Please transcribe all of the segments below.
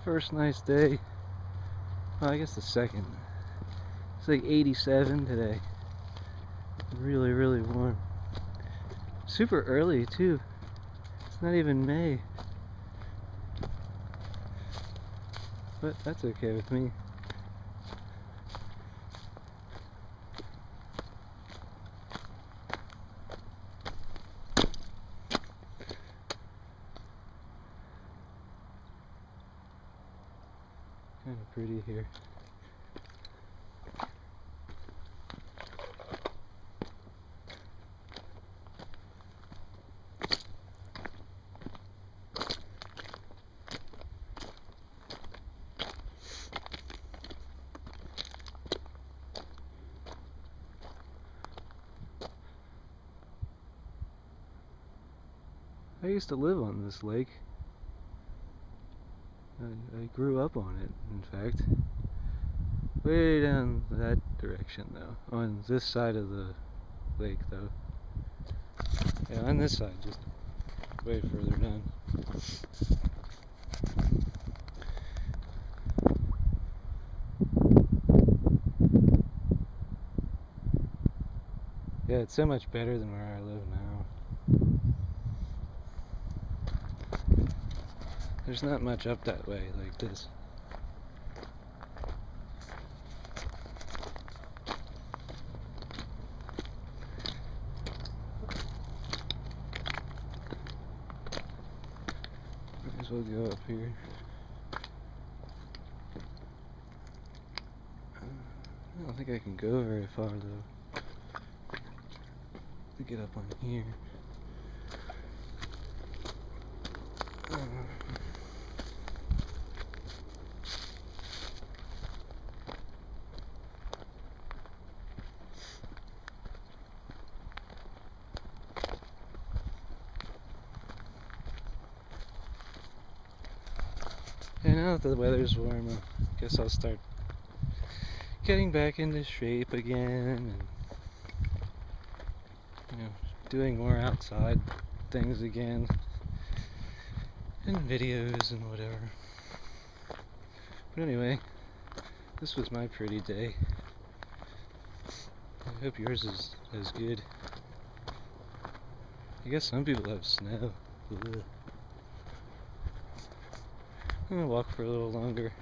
First nice day. Well, I guess the second. It's like 87 today. Really, really warm. Super early too. It's not even May. But that's okay with me. Kind of pretty here. I used to live on this lake. I grew up on it, in fact. Way down that direction, though. On this side of the lake, though. Yeah, on this side, just way further down. Yeah, it's so much better than where I live now. There's not much up that way like this. Might as well go up here. I don't think I can go very far though. To get up on here. And now that the weather's warm, I guess I'll start getting back into shape again and doing more outside things again and videos and whatever. But anyway, this was my pretty day. I hope yours is as good. I guess some people have snow. Ugh. I'm gonna walk for a little longer.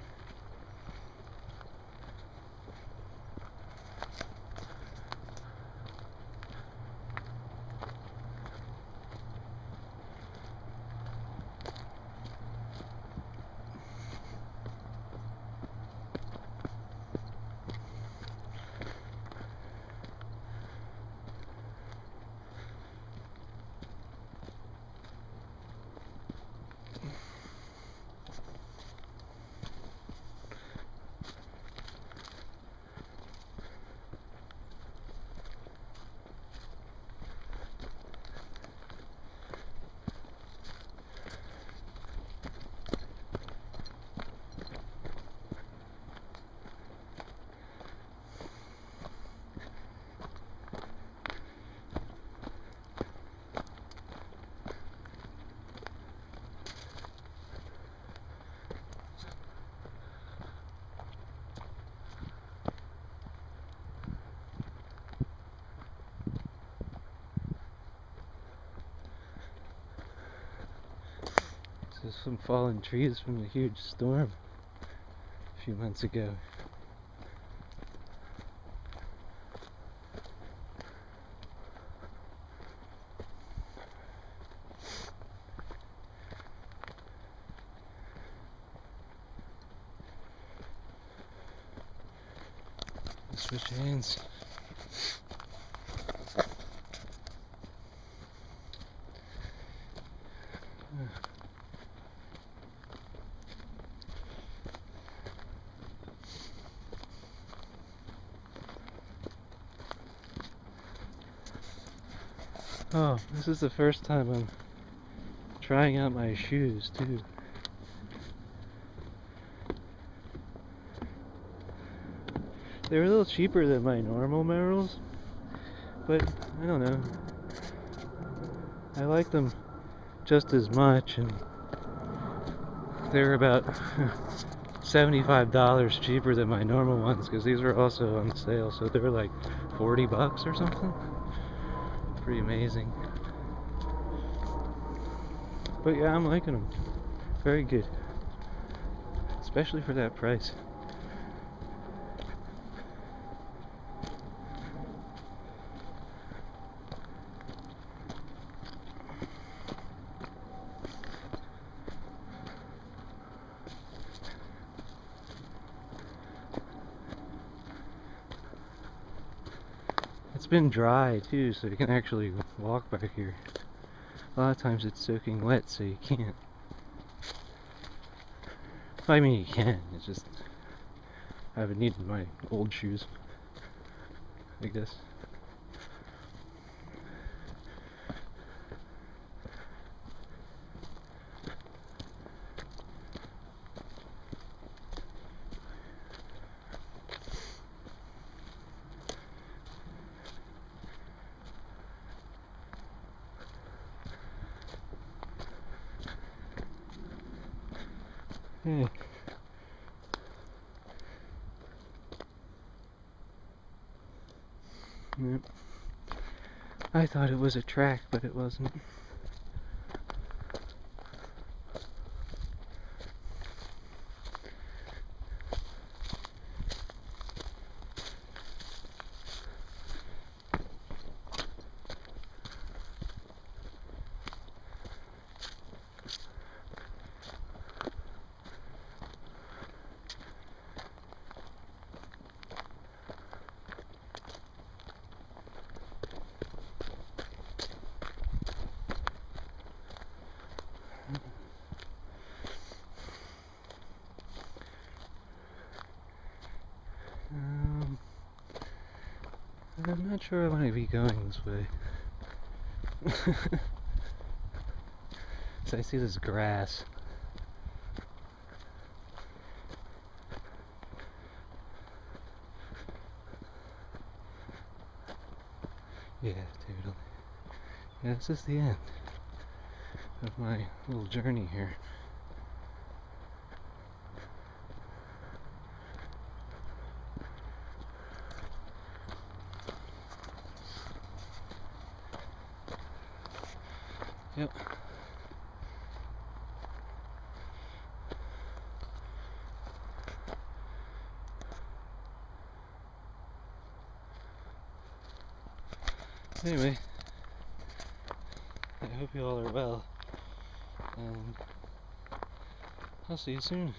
Some fallen trees from the huge storm a few months ago. Switch hands. Oh, this is the first time I'm trying out my shoes too. They were a little cheaper than my normal Merrells, but I don't know. I like them just as much, and they're about $75 cheaper than my normal ones because these were also on sale, so they were like 40 bucks or something. Pretty amazing. But yeah, I'm liking them. Very good. Especially for that price. It's been dry too, so you can actually walk back here. A lot of times it's soaking wet, so you can't. I mean, you can, it's just I haven't needed my old shoes, I guess. Yeah. Yep. I thought it was a track, but it wasn't. I'm not sure I want to be going this way. So I see this grass. Yeah, totally. Yeah, this is the end of my little journey here. Yep. Anyway, I hope you all are well, and I'll see you soon.